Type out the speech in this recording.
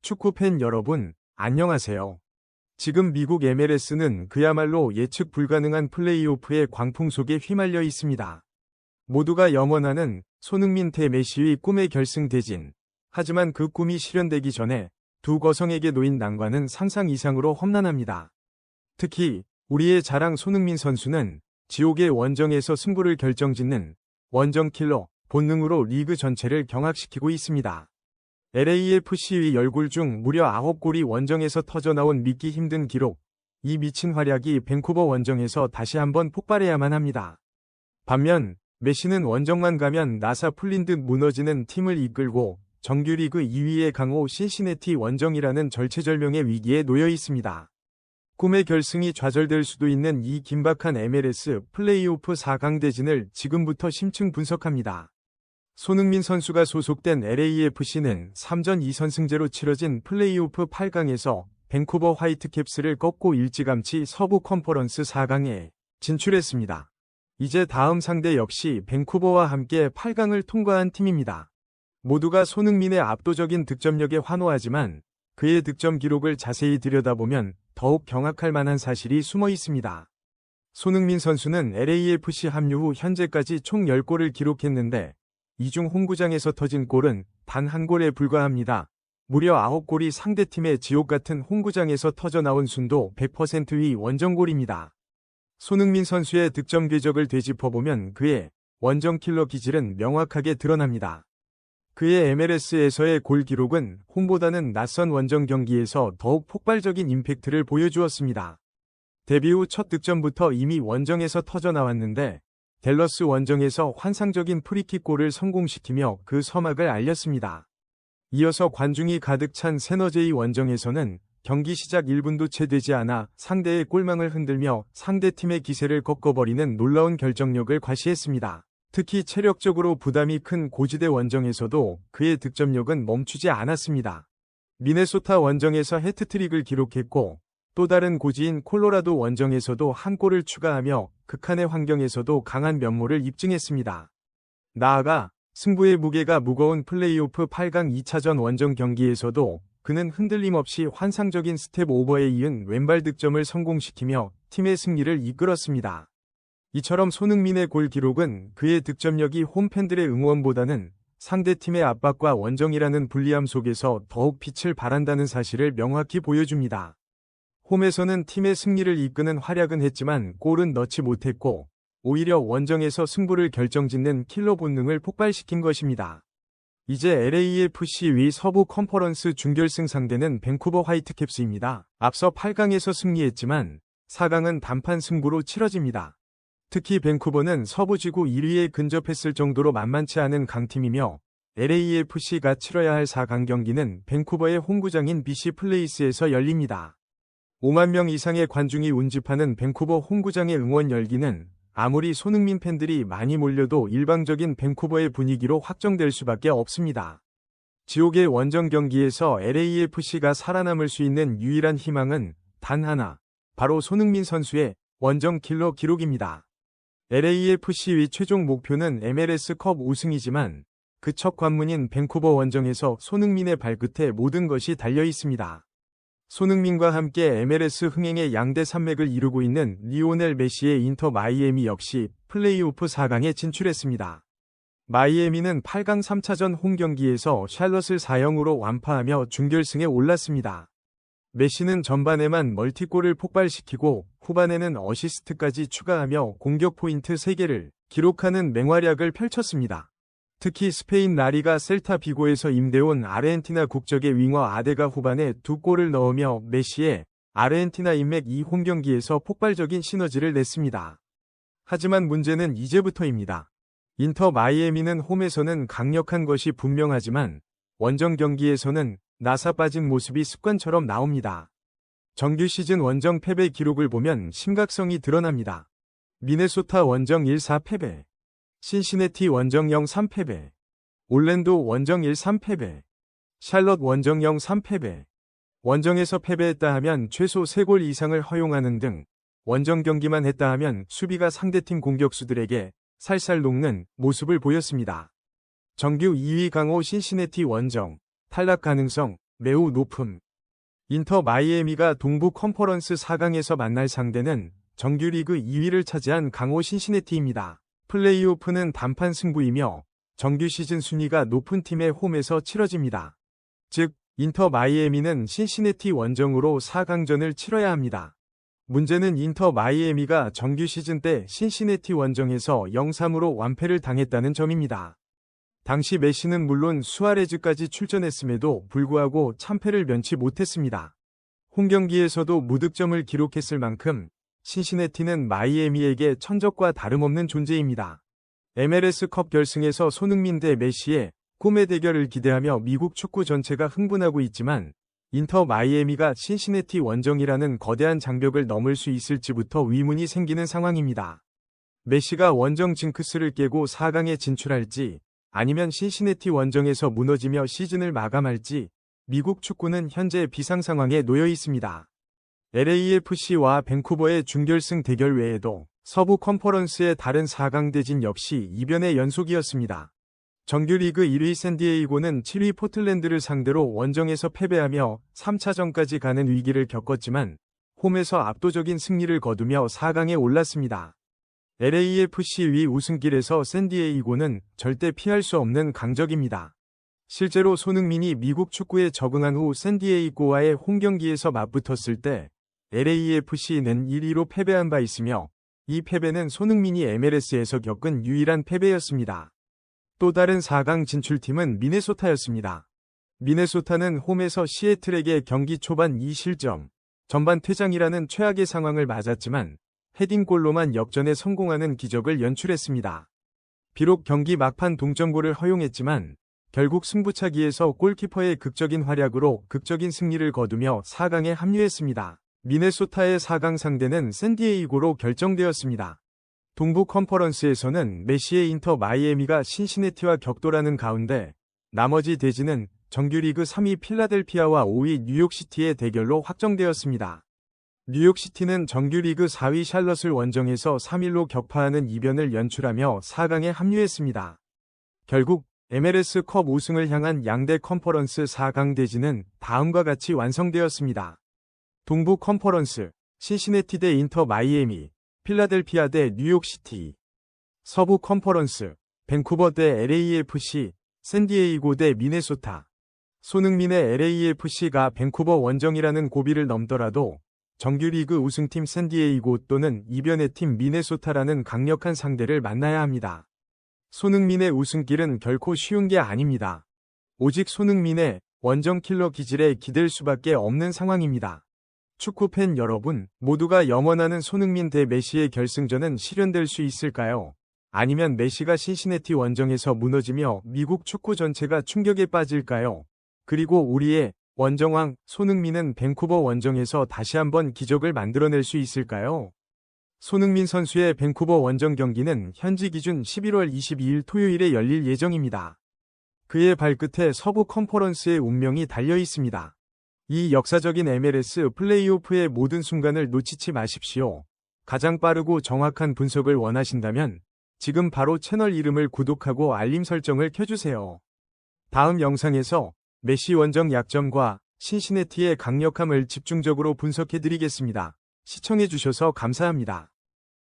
축구팬 여러분, 안녕하세요. 지금 미국 MLS는 그야말로 예측 불가능한 플레이오프의 광풍 속에 휘말려 있습니다. 모두가 염원하는 손흥민 대 메시의 꿈의 결승대진. 하지만 그 꿈이 실현되기 전에 두 거성에게 놓인 난관은 상상 이상으로 험난합니다. 특히 우리의 자랑 손흥민 선수는 지옥의 원정에서 승부를 결정짓는 원정킬러 본능으로 리그 전체를 경악시키고 있습니다. LAFC의 10골 중 무려 9골이 원정에서 터져나온 믿기 힘든 기록. 이 미친 활약이 밴쿠버 원정에서 다시 한번 폭발해야만 합니다. 반면 메시는 원정만 가면 나사 풀린 듯 무너지는 팀을 이끌고 정규리그 2위의 강호 신시내티 원정이라는 절체절명의 위기에 놓여 있습니다. 꿈의 결승이 좌절될 수도 있는 이 긴박한 MLS 플레이오프 4강 대진을 지금부터 심층 분석합니다. 손흥민 선수가 소속된 LAFC는 3전 2선승제로 치러진 플레이오프 8강에서 밴쿠버 화이트캡스를 꺾고 일찌감치 서부 컨퍼런스 4강에 진출했습니다. 이제 다음 상대 역시 밴쿠버와 함께 8강을 통과한 팀입니다. 모두가 손흥민의 압도적인 득점력에 환호하지만 그의 득점 기록을 자세히 들여다보면 더욱 경악할 만한 사실이 숨어 있습니다. 손흥민 선수는 LAFC 합류 후 현재까지 총 10골을 기록했는데 이 중 홈구장에서 터진 골은 단 한 골에 불과합니다. 무려 9골이 상대팀의 지옥같은 홈구장에서 터져나온 순도 100%의 원정골입니다. 손흥민 선수의 득점 궤적을 되짚어보면 그의 원정킬러 기질은 명확하게 드러납니다. 그의 MLS에서의 골 기록은 홈보다는 낯선 원정 경기에서 더욱 폭발적인 임팩트를 보여주었습니다. 데뷔 후 첫 득점부터 이미 원정에서 터져나왔는데 댈러스 원정에서 환상적인 프리킥 골을 성공시키며 그 서막을 알렸습니다. 이어서 관중이 가득 찬 세너제이 원정에서는 경기 시작 1분도 채 되지 않아 상대의 골망을 흔들며 상대팀의 기세를 꺾어버리는 놀라운 결정력을 과시했습니다. 특히 체력적으로 부담이 큰 고지대 원정에서도 그의 득점력은 멈추지 않았습니다. 미네소타 원정에서 해트트릭을 기록했고 또 다른 고지인 콜로라도 원정에서도 한 골을 추가하며 극한의 환경에서도 강한 면모를 입증했습니다. 나아가 승부의 무게가 무거운 플레이오프 8강 2차전 원정 경기에서도 그는 흔들림 없이 환상적인 스텝 오버에 이은 왼발 득점을 성공시키며 팀의 승리를 이끌었습니다. 이처럼 손흥민의 골 기록은 그의 득점력이 홈팬들의 응원보다는 상대팀의 압박과 원정이라는 불리함 속에서 더욱 빛을 발한다는 사실을 명확히 보여줍니다. 홈에서는 팀의 승리를 이끄는 활약은 했지만 골은 넣지 못했고 오히려 원정에서 승부를 결정짓는 킬러 본능을 폭발시킨 것입니다. 이제 LAFC 위 서부 컨퍼런스 준결승 상대는 밴쿠버 화이트캡스입니다. 앞서 8강에서 승리했지만 4강은 단판 승부로 치러집니다. 특히 밴쿠버는 서부지구 1위에 근접했을 정도로 만만치 않은 강팀이며 LAFC가 치러야 할 4강 경기는 밴쿠버의 홈구장인 BC 플레이스에서 열립니다. 5만 명 이상의 관중이 운집하는 밴쿠버 홈구장의 응원 열기는 아무리 손흥민 팬들이 많이 몰려도 일방적인 밴쿠버의 분위기로 확정될 수밖에 없습니다. 지옥의 원정 경기에서 LAFC가 살아남을 수 있는 유일한 희망은 단 하나, 바로 손흥민 선수의 원정 킬러 기록입니다. LAFC의 최종 목표는 MLS컵 우승이지만 그 첫 관문인 밴쿠버 원정에서 손흥민의 발끝에 모든 것이 달려 있습니다. 손흥민과 함께 MLS 흥행의 양대 산맥을 이루고 있는 리오넬 메시의 인터 마이애미 역시 플레이오프 4강에 진출했습니다. 마이애미는 8강 3차전 홈경기에서 샬럿을 4-0으로 완파하며 준결승에 올랐습니다. 메시는 전반에만 멀티골을 폭발시키고 후반에는 어시스트까지 추가하며 공격 포인트 3개를 기록하는 맹활약을 펼쳤습니다. 특히 스페인 라리가 셀타 비고에서 임대온 아르헨티나 국적의 윙어 아데가 후반에 2골을 넣으며 메시의 아르헨티나 인맥 2 홈경기에서 폭발적인 시너지를 냈습니다. 하지만 문제는 이제부터입니다. 인터 마이애미는 홈에서는 강력한 것이 분명하지만 원정 경기에서는 나사 빠진 모습이 습관처럼 나옵니다. 정규 시즌 원정 패배 기록을 보면 심각성이 드러납니다. 미네소타 원정 1-4 패배, 신시내티 원정 0-3 패배, 올랜도 원정 1-3 패배, 샬럿 원정 0-3 패배. 원정에서 패배했다 하면 최소 3골 이상을 허용하는 등 원정 경기만 했다 하면 수비가 상대팀 공격수들에게 살살 녹는 모습을 보였습니다. 정규 2위 강호 신시내티 원정, 탈락 가능성 매우 높음. 인터 마이애미가 동부 컨퍼런스 4강에서 만날 상대는 정규리그 2위를 차지한 강호 신시내티입니다. 플레이오프는 단판 승부이며 정규 시즌 순위가 높은 팀의 홈에서 치러집니다. 즉, 인터 마이애미는 신시내티 원정으로 4강전을 치러야 합니다. 문제는 인터 마이애미가 정규 시즌 때 신시내티 원정에서 0-3으로 완패를 당했다는 점입니다. 당시 메시는 물론 수아레즈까지 출전했음에도 불구하고 참패를 면치 못했습니다. 홈경기에서도 무득점을 기록했을 만큼 신시내티는 마이애미에게 천적과 다름없는 존재입니다. MLS컵 결승에서 손흥민 대 메시의 꿈의 대결을 기대하며 미국 축구 전체가 흥분하고 있지만 인터 마이애미가 신시내티 원정이라는 거대한 장벽을 넘을 수 있을지부터 의문이 생기는 상황입니다. 메시가 원정 징크스를 깨고 4강에 진출할지 아니면 신시내티 원정에서 무너지며 시즌을 마감할지 미국 축구는 현재 비상 상황에 놓여 있습니다. LAFC와 밴쿠버의 준결승 대결 외에도 서부 컨퍼런스의 다른 4강 대진 역시 이변의 연속이었습니다. 정규리그 1위 샌디에이고는 7위 포틀랜드를 상대로 원정에서 패배하며 3차전까지 가는 위기를 겪었지만 홈에서 압도적인 승리를 거두며 4강에 올랐습니다. LAFC 위 우승길에서 샌디에이고는 절대 피할 수 없는 강적입니다. 실제로 손흥민이 미국 축구에 적응한 후 샌디에이고와의 홈경기에서 맞붙었을 때 LAFC는 1-2로 패배한 바 있으며 이 패배는 손흥민이 MLS에서 겪은 유일한 패배였습니다. 또 다른 4강 진출팀은 미네소타였습니다. 미네소타는 홈에서 시애틀에게 경기 초반 2실점, 전반 퇴장이라는 최악의 상황을 맞았지만 헤딩골로만 역전에 성공하는 기적을 연출했습니다. 비록 경기 막판 동점골을 허용했지만 결국 승부차기에서 골키퍼의 극적인 활약으로 극적인 승리를 거두며 4강에 합류했습니다. 미네소타의 4강 상대는 샌디에이고로 결정되었습니다. 동부 컨퍼런스에서는 메시의 인터 마이애미가 신시내티와 격돌하는 가운데 나머지 대진은 정규리그 3위 필라델피아와 5위 뉴욕시티의 대결로 확정되었습니다. 뉴욕시티는 정규리그 4위 샬럿을 원정에서 3-1로 격파하는 이변을 연출하며 4강에 합류했습니다. 결국 MLS컵 우승을 향한 양대 컨퍼런스 4강 대진은 다음과 같이 완성되었습니다. 동부 컨퍼런스 신시내티 대 인터 마이애미, 필라델피아 대 뉴욕시티. 서부 컨퍼런스 밴쿠버 대 LAFC, 샌디에이고 대 미네소타. 손흥민의 LAFC가 밴쿠버 원정이라는 고비를 넘더라도 정규리그 우승팀 샌디에이고 또는 이변의 팀 미네소타라는 강력한 상대를 만나야 합니다. 손흥민의 우승길은 결코 쉬운 게 아닙니다. 오직 손흥민의 원정 킬러 기질에 기댈 수밖에 없는 상황입니다. 축구팬 여러분, 모두가 염원하는 손흥민 대 메시의 결승전은 실현될 수 있을까요? 아니면 메시가 신시내티 원정에서 무너지며 미국 축구 전체가 충격에 빠질까요? 그리고 우리의 원정왕 손흥민은 밴쿠버 원정에서 다시 한번 기적을 만들어낼 수 있을까요? 손흥민 선수의 밴쿠버 원정 경기는 현지 기준 11월 22일 토요일에 열릴 예정입니다. 그의 발끝에 서부 컨퍼런스의 운명이 달려 있습니다. 이 역사적인 MLS 플레이오프의 모든 순간을 놓치지 마십시오. 가장 빠르고 정확한 분석을 원하신다면 지금 바로 채널 이름을 구독하고 알림 설정을 켜주세요. 다음 영상에서 메시 원정 약점과 신시내티의 강력함을 집중적으로 분석해드리겠습니다. 시청해주셔서 감사합니다.